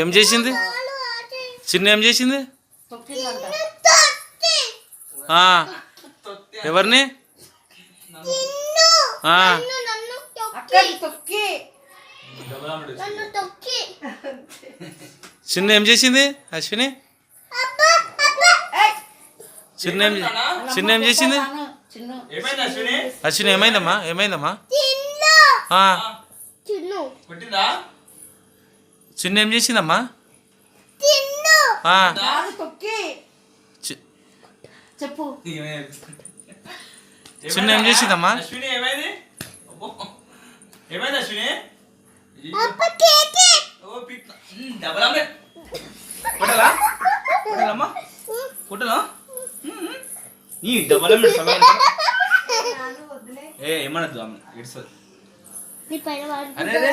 ఏం చేసింది చిన్న? ఏం చేసింది? ఎవరిని? చిన్న ఏం చేసింది? అశ్విని చిన్న ఏం చేసింది? అశ్విని ఏమైందమ్మా? ఏమైందమ్మా? చిన్న ఏం చేసిందమ్మా? చెప్పు. చిన్న ఏం చేసిందమ్మా? అశ్విని ఏమైంది? ఏమైంది అశ్విని? డబల్ ఆమ్లెట్ కొట్టాలా? కొట్టాలమ్మా? కొట్టాలా? ఈ డబల్ ఆమ్లెట్ ఏమనద్దు ఆమె. నీ పైన అరే